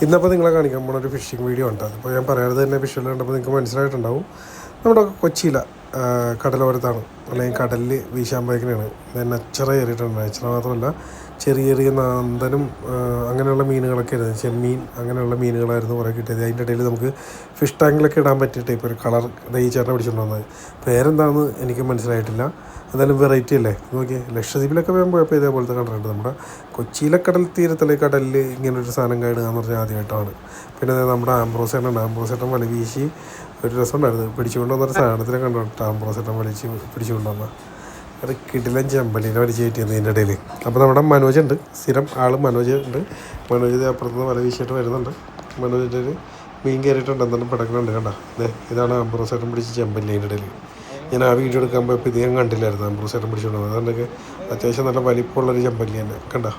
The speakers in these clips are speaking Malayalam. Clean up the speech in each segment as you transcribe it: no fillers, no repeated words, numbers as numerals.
ഇന്നപ്പോൾ നിങ്ങളെ കാണിക്കാൻ പോകുന്ന ഒരു ഫിഷിംഗ് വീഡിയോ ഉണ്ട്. അതിപ്പോൾ ഞാൻ പറയാതെ തന്നെ ഫിഷെല്ലാം കണ്ടപ്പോൾ നിങ്ങൾക്ക് മനസ്സിലായിട്ടുണ്ടാവും. നമ്മുടെ കൊച്ചിയില കടലോരത്താണ്, അല്ലെങ്കിൽ കടലിൽ വീശാൻ പോയിക്കണെയാണ്. നെച്ചറ കയറിയിട്ടുണ്ട്. നെച്ചറ മാത്രമല്ല, ചെറിയ ചെറിയ നാന്തനും അങ്ങനെയുള്ള മീനുകളൊക്കെ ആയിരുന്നു. ചെമ്മീൻ അങ്ങനെയുള്ള മീനുകളായിരുന്നു കുറേ കിട്ടിയത്. അതിൻ്റെ ഇടയിൽ നമുക്ക് ഫിഷ് ടാങ്കിലൊക്കെ ഇടാൻ പറ്റിയിട്ട് ഇപ്പോൾ ഒരു കളർ ഈ ചേട്ടനെ പിടിച്ചുകൊണ്ട് വന്നത്. പേരെന്താണെന്ന് എനിക്ക് മനസ്സിലായിട്ടില്ല. എന്തായാലും വെറൈറ്റി അല്ലേ നോക്കി. ലക്ഷദ്വീപിലൊക്കെ പോയപ്പോൾ ഇതേപോലത്തെ കണ്ടിട്ടുണ്ട്. നമ്മുടെ കൊച്ചിയിലെ കടൽ തീരത്തിലെ കടലിൽ ഇങ്ങനൊരു സാധനം കാണുക എന്ന് പറഞ്ഞാൽ ആദ്യമായിട്ടാണ്. പിന്നെ നമ്മുടെ ആംബ്രോസേട്ടൻ വല വീശി ഒരു രസമുണ്ടായിരുന്നു. പിടിച്ചുകൊണ്ട് വന്നൊരു സാധനത്തിനെ കണ്ടു ആംബ്രോസേട്ടൻ പിടിച്ചുകൊണ്ട് വന്ന അത് കിടിലൻ ചെമ്പലീനെ വലിച്ച് കയറ്റിയത് ഇതിൻ്റെ ഇടയിൽ. അപ്പോൾ നമ്മുടെ മനോജ് ഉണ്ട്, സ്ഥിരം ആൾ മനോജ് ഉണ്ട്. മനോജ് അപ്പുറത്തുനിന്ന് വല വീശിയിട്ട് വരുന്നുണ്ട്. മനോജിൻ്റെ ഒരു മീൻ കയറിയിട്ടുണ്ട്, എന്തെങ്കിലും പിടക്കുന്നുണ്ട്. കണ്ടോ, ഇതാണ് ആംബ്രോസേട്ടൻ പിടിച്ച് ചെമ്പല്ലി. അതിൻ്റെ ഇടയിൽ ഞാൻ ആ വീഡിയോ എടുക്കാൻ പോയപ്പോൾ ഇത് ഞാൻ കണ്ടില്ലായിരുന്നു. ആംബ്രോസേട്ടൻ പിടിച്ചുകൊണ്ട് അതുകൊണ്ടൊക്കെ അത്യാവശ്യം നല്ല വലിപ്പമുള്ളൊരു ചെമ്പല്ലി തന്നെ. കണ്ടോ,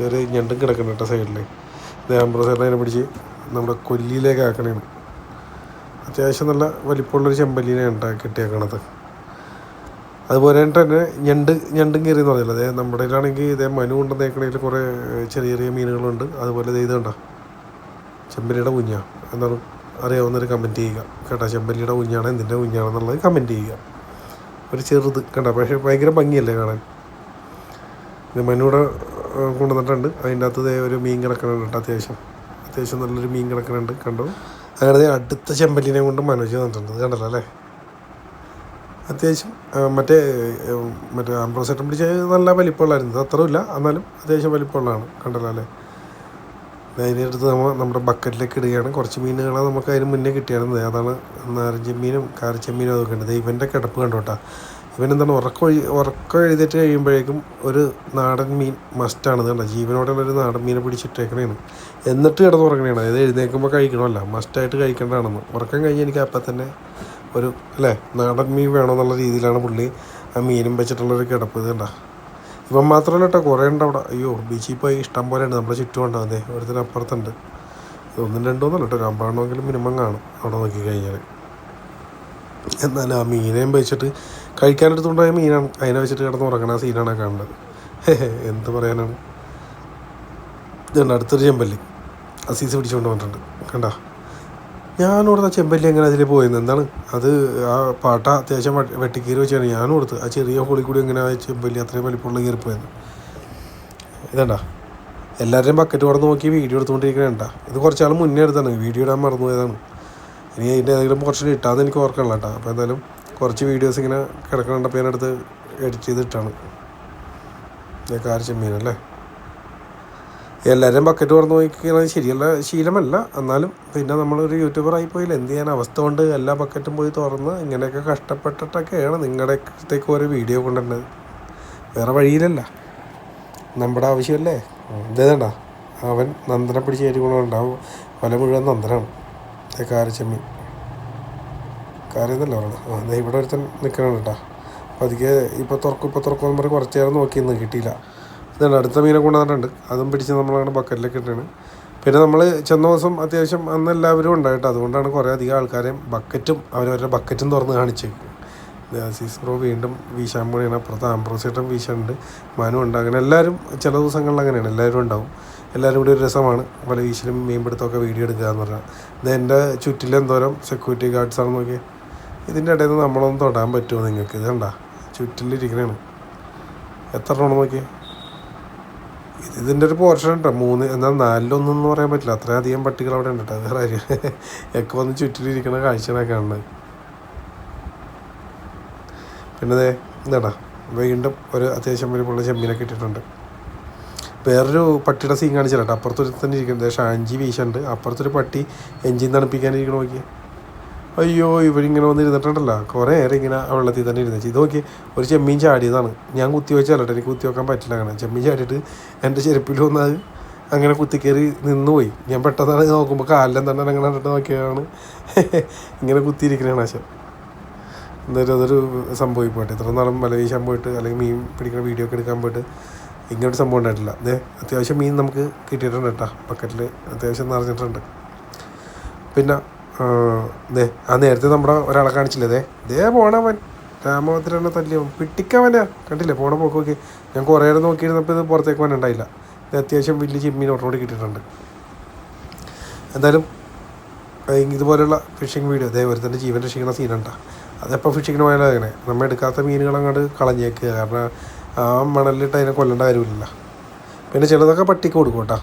ഒരു ഞണ്ടും കിടക്കുന്നുണ്ട് കേട്ടോ സൈഡിൽ. ഇത് ആംബ്രോസേട്ടൻ അതിനെ പിടിച്ച് നമ്മുടെ കൊല്ലിയിലേക്ക് ആക്കണേണ്. അത്യാവശ്യം നല്ല വലിപ്പമുള്ളൊരു ചെമ്പല്ലീനെ കിട്ടിയേക്കണത്. അതുപോലെ തന്നെ ഞണ്ടും കയറി എന്ന് പറഞ്ഞില്ല. അതായത് നമ്മുടെ ഇതിലാണെങ്കിൽ ഇതേ മനു കൊണ്ടുവന്നേക്കണതിൽ കുറേ ചെറിയ ചെറിയ മീനുകളുണ്ട്. അതുപോലെ ഇത് കണ്ടോ, ചെമ്പല്ലിയുടെ കുഞ്ഞ എന്താണ് അറിയാവുന്നൊരു കമൻറ്റ് ചെയ്യുക കേട്ടോ. ചെമ്പല്ലിയുടെ കുഞ്ഞാണ് എന്തിൻ്റെ കുഞ്ഞാണെന്നുള്ളത് കമൻറ്റ് ചെയ്യുക. ഒരു ചെറുത് കണ്ടോ, പക്ഷേ ഭയങ്കര ഭംഗിയല്ലേ കാണാൻ. ഇത് മനൂടെ കൊണ്ടുവന്നിട്ടുണ്ട്. അതിൻ്റെ അകത്ത് ഒരു മീൻ കിടക്കണുണ്ട് കേട്ടോ. അത്യാവശ്യം നല്ലൊരു മീൻ കിടക്കണുണ്ട് കണ്ടോ. അങ്ങനെ അടുത്ത ചെമ്പല്ലിനെ കൊണ്ട് മനോജ് തന്നിട്ടുണ്ട്. കണ്ടല്ലോ അല്ലേ. അത്യാവശ്യം മറ്റേ ആംബ്രോസേട്ടൻ പിടിച്ച നല്ല വലിപ്പമുള്ളായിരുന്നു. ഇത് അത്രയില്ല, എന്നാലും അത്യാവശ്യം വലിപ്പമുള്ളതാണ്. കണ്ടല്ലോ അല്ലേ. അതിനടുത്ത് നമ്മുടെ ബക്കറ്റിലേക്ക് ഇടുകയാണ്. കുറച്ച് മീനുകളെ നമുക്ക് അതിന് മുന്നേ കിട്ടിയായിരുന്നത്. അതാണ് നാരഞ്ചെമ്മീനും കാരച്ചെമ്മീനും അതൊക്കെ ഉണ്ട്. ഇവൻ്റെ കിടപ്പ് കണ്ടോട്ടാ. ഇവനെന്താണ് ഉറക്കം എഴുതിയിട്ട് കഴിയുമ്പോഴേക്കും ഒരു നാടൻ മീൻ മസ്റ്റാണ്. കണ്ടോ, ജീവനോടുള്ളൊരു നാടൻ മീനെ പിടിച്ചിട്ടേക്കണേണ്. എന്നിട്ട് കിടന്നുറങ്ങണേണ്. അതായത് എഴുന്നേൽക്കുമ്പോൾ കഴിക്കണമല്ല, മസ്റ്റായിട്ട് കഴിക്കേണ്ടതാണെന്ന്. ഉറക്കം കഴിഞ്ഞ് എനിക്ക് അപ്പം തന്നെ ഒരു നാടൻ മീൻ വേണമെന്നുള്ള രീതിയിലാണ് പുള്ളി ആ മീനും വെച്ചിട്ടുള്ളൊരു കിടപ്പ്. ഇത് കണ്ടോ. ഇവൻ മാത്രമല്ല കേട്ടോ, കുറേ ഉണ്ട് അവിടെ. അയ്യോ, ബീച്ചിൽ പോയി ഇഷ്ടം പോലെ ഉണ്ട്. നമ്മുടെ ചുറ്റും ഉണ്ടോ, അതെ ഒരുത്തിനപ്പുറത്തുണ്ട്. ഇതൊന്നും രണ്ടോന്നല്ല കേട്ടോ, രണ്ടെണ്ണമെങ്കിലും മിനിമം കാണും അവിടെ നോക്കിക്കഴിഞ്ഞാൽ. എന്നാലും ആ മീനെയും വെച്ചിട്ട് കഴിക്കാനെടുത്തുകൊണ്ടായ മീനാണ്. അതിനെ വെച്ചിട്ട് കിടന്ന് ഉറങ്ങണ സീനാണ് കാണുന്നത്. എന്ത് പറയാനാണ്. ഇതുണ്ട് അടുത്തൊരു ചെമ്പല്ലി അസീസ് പിടിച്ചുകൊണ്ട് വന്നിട്ടുണ്ട്. കണ്ടോ, ഞാനും കൊടുത്ത ചെമ്പല്ലി എങ്ങനെ അതിൽ പോയെന്ന്. എന്താണ് അത്, ആ പാട്ട അത്യാവശ്യം വെട്ടിക്കീറി വെച്ചാണ് ഞാനും കൊടുത്ത്. ആ ചെറിയ ഹോളിൽ കൂടി എങ്ങനെ ആ ചെമ്പല്ലി അത്രയും വലിപ്പമുള്ള കീറിപ്പോയെന്ന്. ഇതണ്ടാ, എല്ലാവരുടെയും ബക്കറ്റ് തുറന്ന് നോക്കി വീഡിയോ എടുത്തുകൊണ്ടിരിക്കണേണ്ട. ഇത് കുറച്ചാൾ മുന്നേ എടുത്താണ്, വീഡിയോ ഇടാൻ മറന്നു പോയതാണ്. ഇനി അതിൻ്റെ ഏതെങ്കിലും പോർഷൻ ഇട്ടാന്ന് എനിക്ക് ഓർക്കണില്ല കേട്ടോ. അപ്പോൾ എന്തായാലും കുറച്ച് വീഡിയോസ് ഇങ്ങനെ കിടക്കണുണ്ടപ്പോൾ ഞാനടുത്ത് എഡിറ്റ് ചെയ്തിട്ടാണ്. കാരച്ചെമ്മീനല്ലേ. എല്ലാവരും ബക്കറ്റ് തുറന്ന് നോക്കിക്കുന്നത് ശരിയല്ല, ശീലമല്ല. എന്നാലും പിന്നെ നമ്മളൊരു യൂട്യൂബറായി പോയില്ല, എന്ത് ചെയ്യാൻ. അവസ്ഥ കൊണ്ട് എല്ലാ ബക്കറ്റും പോയി തുറന്ന് ഇങ്ങനെയൊക്കെ കഷ്ടപ്പെട്ടിട്ടൊക്കെയാണ് നിങ്ങളുടെ അടുത്തേക്ക് ഓരോ വീഡിയോ കൊണ്ടുവരുന്നത്. വേറെ വഴിയിലല്ല, നമ്മുടെ ആവശ്യമല്ലേ. ഇതേതണ്ട, അവൻ നന്ദനെ പിടിച്ച് കയറ്റിക്കൊണ്ടുണ്ടാവും. വല മുഴുവൻ നന്ദനാണ്. കാരച്ചെമ്മീൻ കാര്യമെന്നല്ല പറയണം. ഇവിടെ ഒരുത്തൻ നിൽക്കണം കേട്ടോ. അപ്പോൾ അതിക്ക് ഇപ്പോൾ തുറക്കും പറഞ്ഞ് കുറച്ച് നേരം നോക്കിയെന്ന് കിട്ടിയില്ല. ഇതാണ് അടുത്ത മീനെ കൊണ്ടുവന്നിട്ടുണ്ട്. അതും പിടിച്ച് നമ്മളങ്ങനെ ബക്കറ്റിലേക്ക് ഇട്ടാണ്. പിന്നെ നമ്മൾ ചെന്ന ദിവസം അത്യാവശ്യം അന്ന് എല്ലാവരും ഉണ്ടായിട്ട്, അതുകൊണ്ടാണ് കുറേ അധികം ആൾക്കാരെയും അവരവരുടെ ബക്കറ്റും തുറന്ന് കാണിച്ചത്. ആസീസ് ബ്രോ വീണ്ടും വീശാൻ പോലെയാണ്. അപ്പുറത്ത് ആംബ്രോസേട്ടൻ വീശാനുണ്ട്, മനു ഉണ്ട്. അങ്ങനെ എല്ലാവരും ചില ദിവസങ്ങളിൽ അങ്ങനെയാണ്, എല്ലാവരും ഉണ്ടാവും. എല്ലാവരും കൂടി ഒരു രസമാണ് പല വീശിലും മീൻപിടുത്തമൊക്കെ വീഡിയോ എടുക്കുക എന്ന് പറഞ്ഞാൽ. ഇത് എൻ്റെ ചുറ്റിലെന്തോരം സെക്യൂരിറ്റി ഗാർഡ്സാണെന്ന് നോക്കി. ഇതിൻ്റെ ഇടയിൽ നിന്ന് നമ്മളൊന്ന് തൊടാൻ പറ്റുമോ നിങ്ങൾക്ക്? ഇത് കണ്ട ചുറ്റിലിരിക്കണേണ്. എത്ര എണ്ണം നോക്കി. ഇതിൻ്റെ ഒരു പോർഷൻ ഉണ്ടോ 3, എന്നാൽ 4-1 പറയാൻ പറ്റില്ല. അത്രയധികം പട്ടികൾ അവിടെ ഉണ്ട് കേട്ടോ. വേറെ കാര്യം ഒക്കെ വന്ന് ചുറ്റിലിരിക്കണ കാഴ്ചയാണ് കാണുന്നത്. പിന്നെ എന്താടാ, വീണ്ടും ഒരു അത്യാവശ്യം വലിപ്പമുള്ള ചെമ്മീനൊക്കെ ഇട്ടിട്ടുണ്ട്. വേറൊരു പട്ടിയുടെ സീൻ കാണിച്ചില്ല കേട്ടോ. അപ്പുറത്തൊരു തന്നെ ഇരിക്കുന്നത് ഷാഞ്ചി വീശുണ്ട്. അപ്പുറത്തൊരു പട്ടി എഞ്ചിൻ തണുപ്പിക്കാനിരിക്കണ നോക്കി. അയ്യോ, ഇവരിങ്ങനെ വന്നിരുന്നിട്ടുണ്ടല്ലോ കുറേ നേരം ഇങ്ങനെ ആ വെള്ളത്തിൽ തന്നെ ഇരുന്നിച്ച്. ഇത് നോക്കി, ഒരു ചെമ്മീൻ ചാടിയതാണ്. ഞാൻ കുത്തി വെച്ചല്ലോ, എനിക്ക് കുത്തി വെക്കാൻ പറ്റില്ല. അങ്ങനെ ചെമ്മീൻ ചാടിയിട്ട് എൻ്റെ ചെരുപ്പിൽ വന്ന് അത് അങ്ങനെ കുത്തിക്കയറി നിന്ന് പോയി. ഞാൻ പെട്ടെന്നാണ് നോക്കുമ്പോൾ കാലിലും തന്നെ അങ്ങനെ കണ്ടിട്ട് നോക്കിയതാണ് ഇങ്ങനെ കുത്തിയിരിക്കണതാണ് ആശം. എന്തായാലും അതൊരു സംഭവിപ്പോട്ടെ. ഇത്ര നാളും വല വീശാൻ പോയിട്ട് അല്ലെങ്കിൽ മീൻ പിടിക്കുന്ന വീഡിയോ ഒക്കെ എടുക്കാൻ പോയിട്ട് ഇങ്ങനൊരു സംഭവം ഉണ്ടായിട്ടില്ല. അത്യാവശ്യം മീൻ നമുക്ക് കിട്ടിയിട്ടുണ്ട് കേട്ടോ. ബക്കറ്റിൽ അത്യാവശ്യം നിറഞ്ഞിട്ടുണ്ട്. പിന്നെ ആ നേരത്തെ നമ്മുടെ ഒരാളെ കാണിച്ചില്ലേ, പോണവൻ രാമഭദ്രനെ തല്ലി പിട്ടിക്കവനാ കണ്ടില്ലേ പോണ പോക്ക് നോക്കി. ഞാൻ കുറേ നേരം നോക്കിയിരുന്നപ്പോൾ ഇത് പുറത്തേക്ക് വന്നുണ്ടായില്ല. ഇത് അത്യാവശ്യം വലിയ ചെമ്മീൻ ഓട്ടോടി കിട്ടിയിട്ടുണ്ട്. എന്തായാലും ഇതുപോലെയുള്ള ഫിഷിംഗ് വീഡിയോ ഒരുത്തൻ്റെ ജീവൻ രക്ഷിക്കുന്ന സീനുണ്ടാ. അതെപ്പോൾ ഫിഷിങ്ങിന് പോയാലും അങ്ങനെ നമ്മൾ എടുക്കാത്ത മീനുകൾ അങ്ങോട്ട് കളഞ്ഞേക്കുക. കാരണം ആ മണലിട്ട് അതിനെ കൊല്ലേണ്ട കാര്യമില്ല. പിന്നെ ചിലതൊക്കെ പട്ടിക്ക് കൊടുക്കും കേട്ടോ.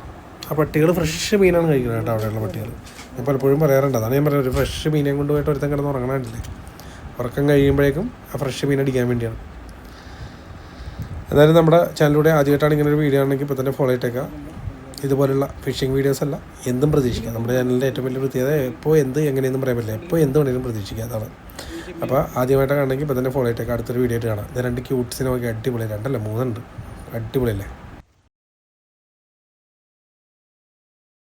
ആ പട്ടികൾ ഫ്രഷ് മീനാണ് കഴിക്കുന്നത് കേട്ടോ. അവിടെയുള്ള പട്ടികൾ ഞാൻ പലപ്പോഴും പറയാറുണ്ട്. അതാണ് ഞാൻ പറയുന്നത്, ഒരു ഫ്രഷ് മീനെ കൊണ്ടുപോയിട്ട് ഒരുത്തൻ കിടന്ന് ഉറങ്ങണമില്ലേ, ഉറക്കം കഴിയുമ്പോഴേക്കും ആ ഫ്രഷ് മീൻ അടിക്കാൻ വേണ്ടിയാണ്. എന്തായാലും നമ്മുടെ ചാനലിലൂടെ ആദ്യമായിട്ടാണ് ഇങ്ങനെ ഒരു വീഡിയോ ആണെങ്കിൽ ഇപ്പോൾ തന്നെ ഫോളോ ചെയ്തേക്കാം. ഇതുപോലുള്ള ഫിഷിംഗ് വീഡിയോസ് അല്ല, എന്തും പ്രതീക്ഷിക്കാം. നമ്മുടെ ചാനലിൻ്റെ ഏറ്റവും വലിയ പ്രത്യേകത എപ്പോൾ എങ്ങനെയൊന്നും പറയാൻ പറ്റില്ല, എപ്പോൾ എന്ത് വേണമെങ്കിലും പ്രതീക്ഷിക്കുക, അതാണ്. അപ്പോൾ ആദ്യമായിട്ടാണ് കാണണമെങ്കിൽ ഇപ്പോൾ തന്നെ ഫോളോ ചെയ്തേക്കാം. അടുത്തൊരു വീഡിയോ ആയിട്ട് കാണാം. 2 ക്യൂട്ട്സിനെ നോക്കി അടിപൊളി, 2 അല്ല 3 ഉണ്ട്, അടിപൊളിയല്ലേ.